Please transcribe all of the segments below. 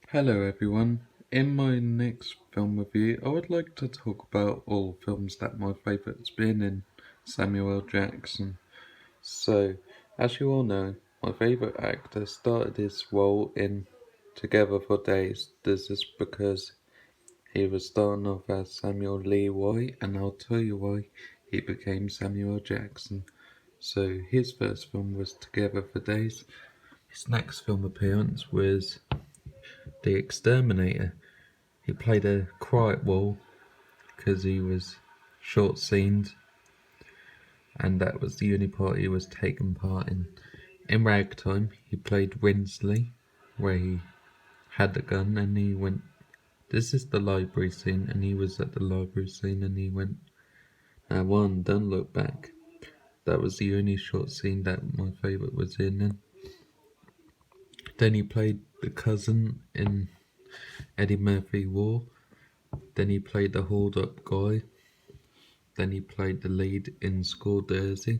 Hello everyone. In my next film review, I would like to talk about all films that my favourite's been in Samuel L. Jackson. So, as you all know, my favourite actor started his role in Together for Days. This is because he was starting off as Samuel Lee White, and I'll tell you why he became Samuel L. Jackson. So, his first film was Together for Days. His next film appearance was The Exterminator. He played a quiet wall because he was short scenes, and that was the only part he was taking part in. In Ragtime, he played Winsley, where he had the gun and he went. This is the library scene, and he was at the library scene and he went, "Now one, don't look back." That was the only short scene that my favourite was in. Then he played the cousin in Eddie Murphy War. Then he played the hold up guy. Then he played the lead in Scorsese,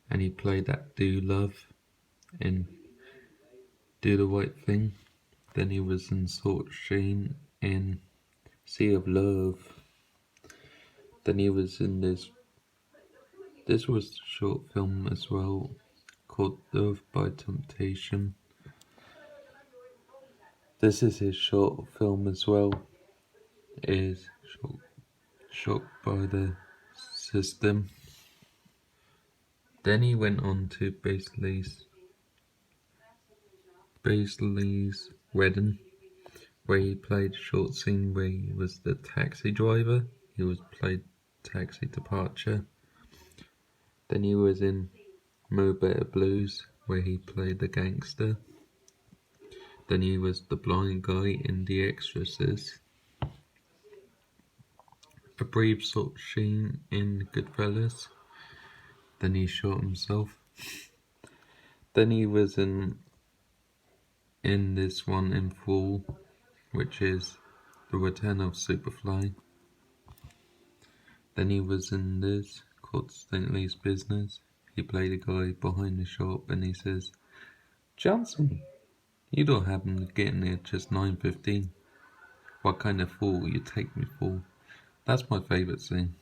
and he played that Do Love in Do the Right Thing. Then he was in Sort Sheen in Sea of Love. Then he was in this was a short film as well called Love by Temptation. This is his short film as well. Is shot by the system. Then he went on to Baisley's Wedding, where he played a short scene where he was the taxi driver. He was played Taxi Departure. Then he was in Mo Better Blues, where he played the gangster. Then he was the blind guy in The Exorcist. A brief short scene in Goodfellas. Then he shot himself. Then he was in this one in full, which is The Return of Superfly. Then he was in this called St. Lee's Business. He played a guy behind the shop and he says, "Johnson, you don't happen to get in here just 9:15. What kind of fool you take me for?" That's my favourite scene.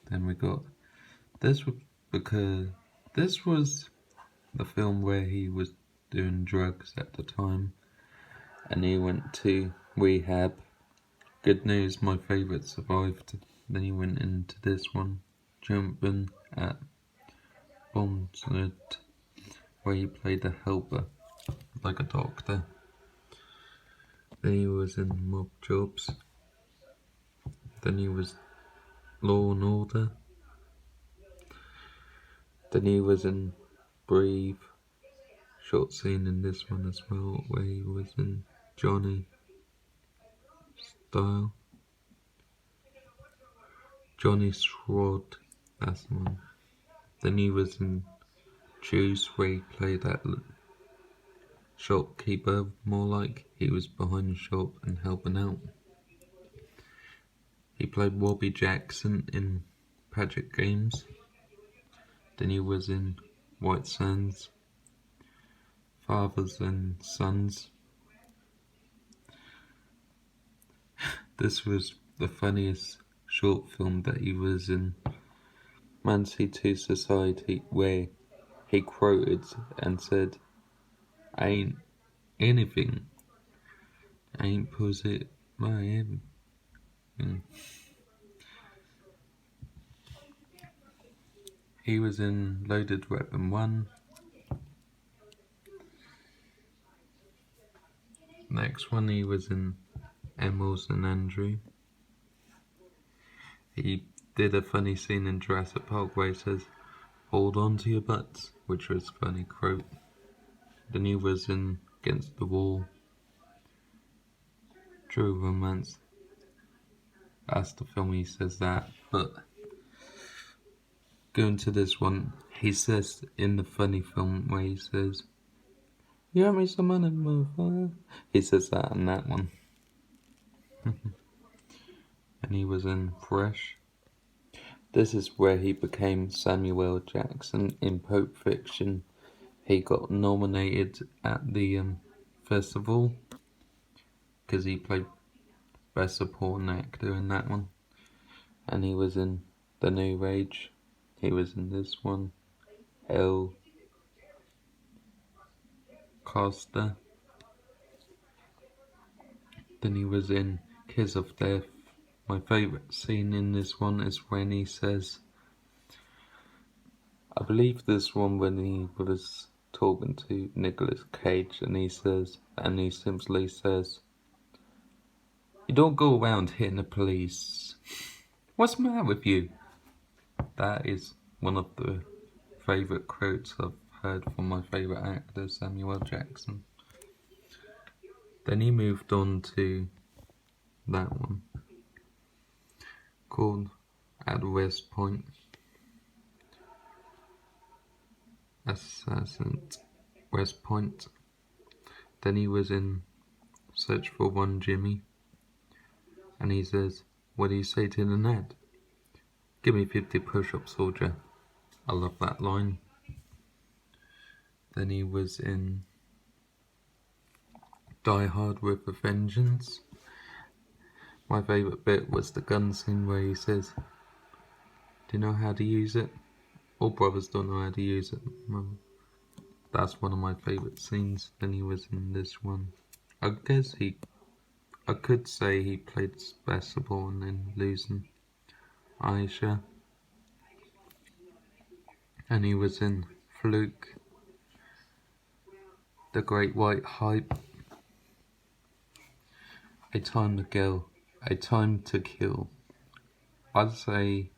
Then we got this because this was the film where he was doing drugs at the time and he went to rehab. Good news, my favourite survived. Then he went into this one, Jumping at Bombsnet, where he played a helper, like a doctor. Then he was in Mob Jobs. Then he was Law and Order. Then he was in Brave. Short scene in this one as well, where he was in Johnny Style. Johnny Sword, that's the one. Then he was in Juice, where he played that shopkeeper, more like he was behind the shop and helping out. He played Robbie Jackson in Paget Games. Then he was in White Sands, Fathers and Sons. This was the funniest short film that he was in, Mancy to Society, where he quoted and said, "I ain't anything, I ain't pussy, I am." He was in Loaded Weapon 1. Next one, he was in Emmels and Andrew. He did a funny scene in Jurassic Park where he says, "Hold on to your butts," which was a funny quote. Then he was in Against the Wall. True Romance. That's the film he says that. But going to this one, he says in the funny film where he says, "You owe me some money, motherfucker." He says that in that one. And he was in Fresh. This is where he became Samuel Jackson in Pulp Fiction. He got nominated at the Festival, because he played Best Supporting Actor in that one. And he was in The New Age. He was in this one. El Costa. Then he was in Kiss of Death. My favourite scene in this one is when he says, I believe this one when he was talking to Nicolas Cage, and he simply says, "You don't go around hitting the police. What's the matter with you?" That is one of the favourite quotes I've heard from my favourite actor, Samuel L. Jackson. Then he moved on to that one called At West Point. Assassin West Point. Then he was in Search for One Jimmy. And he says, "What do you say to the Ned? Give me 50 push-ups, soldier." I love that line. Then he was in Die Hard with a Vengeance. My favourite bit was the gun scene where he says, "Do you know how to use it? All brothers don't know how to use it, Mum." That's one of my favourite scenes. Then he was in this one. I could say he played Best Supporting in Losing Aisha. And he was in Fluke, The Great White Hype, A Time to Kill. I'd say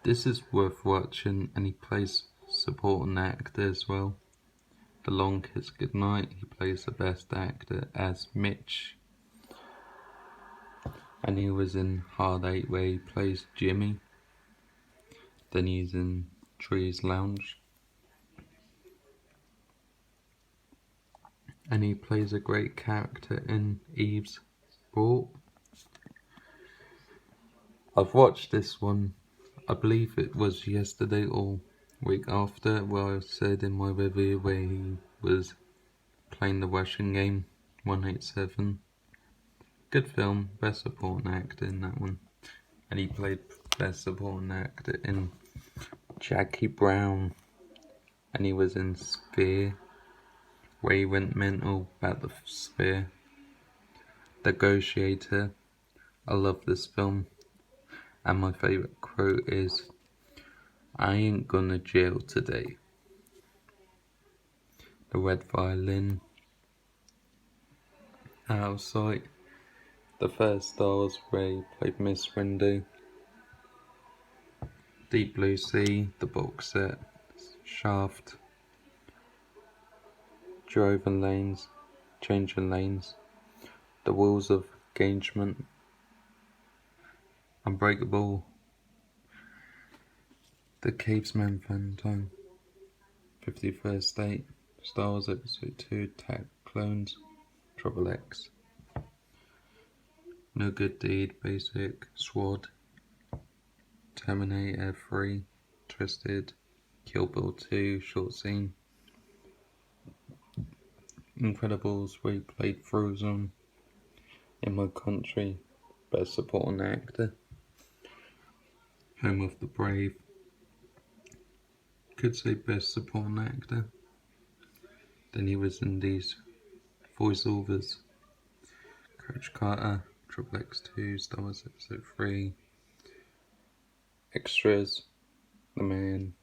this is worth watching, and he plays supporting actor as well. The Long Kiss Goodnight, he plays the best actor as Mitch. And he was in Hard Eight where he plays Jimmy. Then he's in Trees Lounge. And he plays a great character in Eve's Brought. I've watched this one, I believe it was yesterday or week after, where I said in my review where he was playing the Russian game 187. Good film, best supporting actor in that one. And he played best supporting actor in Jackie Brown. And he was in Sphere, where he went mental about the Sphere. Negotiator. I love this film. And my favourite quote is, "I ain't gonna jail today." The Red Violin. Out of Sight. The First Stars where he played Miss Windu. Deep Blue Sea, the box set. Shaft. Changing Lanes. The Wheels of Engagement. Unbreakable. The Caveman Valentine. 51st Date. Star Wars Episode 2. Attack Clones. Trouble X. No Good Deed. Basic. SWAT. Terminator 3. Twisted. Kill Bill 2. Short Scene. Incredibles where he played Frozen. In My Country, best supporting actor. Home of the Brave, could say best supporting actor. Then he was in these voiceovers: Coach Carter, Triple X2, Star Wars Episode 3, Extras, The Man,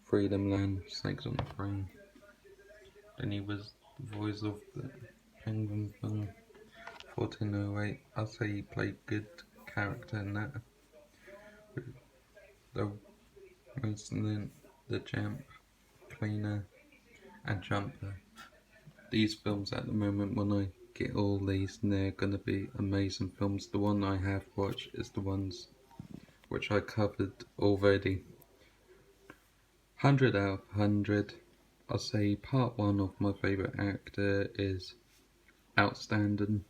Freedom Land, Snakes on the Throne. Then he was the voice of the Penguin film 1408. I'd say he played good character in that. The Incident, The Champ, Cleaner, and Jumper. These films at the moment, when I get all these, and they're gonna be amazing films. The one I have watched is the ones which I covered already. 100 out of 100. I'll say part 1 of my favourite actor is Outstanding.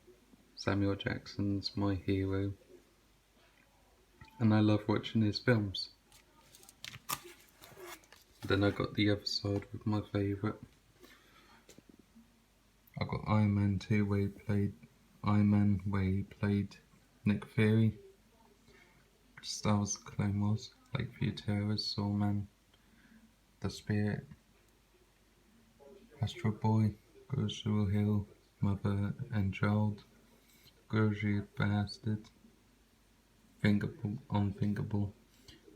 Samuel Jackson's my hero, and I love watching his films. Then I got the other side with my favourite. I got Iron Man 2 where he played Iron Man, where he played Nick Fury. Star Wars Clone Wars, Lakeview Terrors, Sawman, The Spirit, Astro Boy, Gursul Hill, Mother and Child, Gurju Bastard, Thinkable, Unthinkable,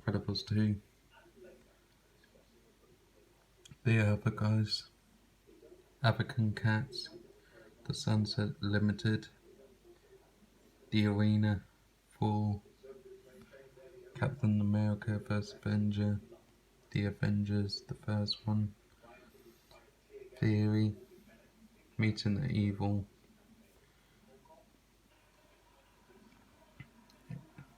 Credibles 2, The Other Guys, African Cats, The Sunset Limited, The Arena 4, Captain America vs. Avenger, The Avengers, the first one, Theory, Meeting the Evil,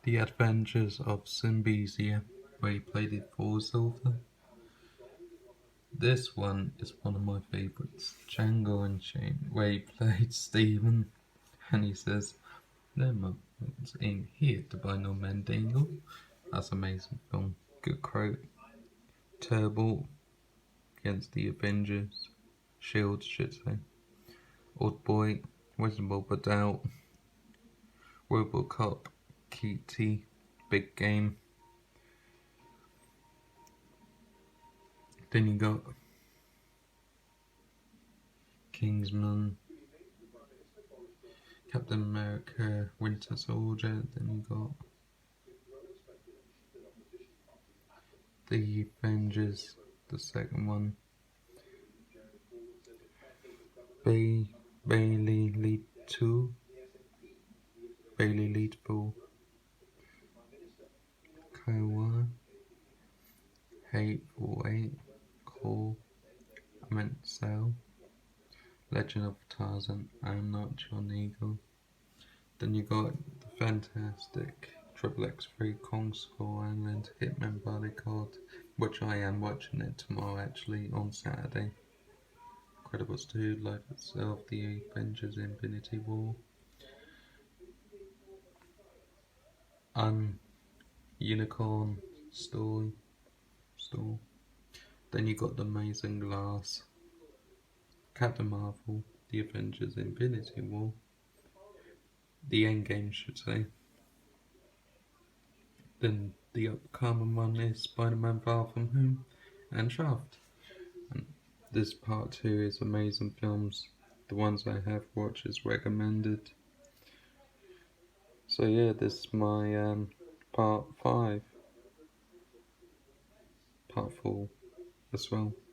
The Adventures of Symbiosia, where he played it for Silver. This one is one of my favourites, Django Unchained, where he played Steven, and he says, "Them ain't here to buy no Mandingo." That's an amazing film. Good quote. Turbo against the Avengers, Shield, should say. Old Boy, Reasonable but Doubt, Robocop, Kitty, Big Game. Then you got Kingsman, Captain America, Winter Soldier. Then you got The Avengers, the second one. Bailey Lead 2, Bailey Lead 4, Kiowa, Hateful Eight, Core, I meant Cell, Legend of Tarzan, I'm Not John Eagle. Then you got the fantastic Triple X3, Kong Skull Island, Hitman Bodyguard, which I am watching it tomorrow actually, on Saturday. Incredibles 2, Life Itself, The Avengers Infinity War, Unicorn Store. Then you got The Amazing Glass, Captain Marvel, The Avengers Infinity War, The Endgame should say. Then the upcoming one is Spider-Man Far From Home and Shaft. And this part 2 is amazing films. The ones I have watched is recommended. So yeah, this is my part 5. Part 4 as well.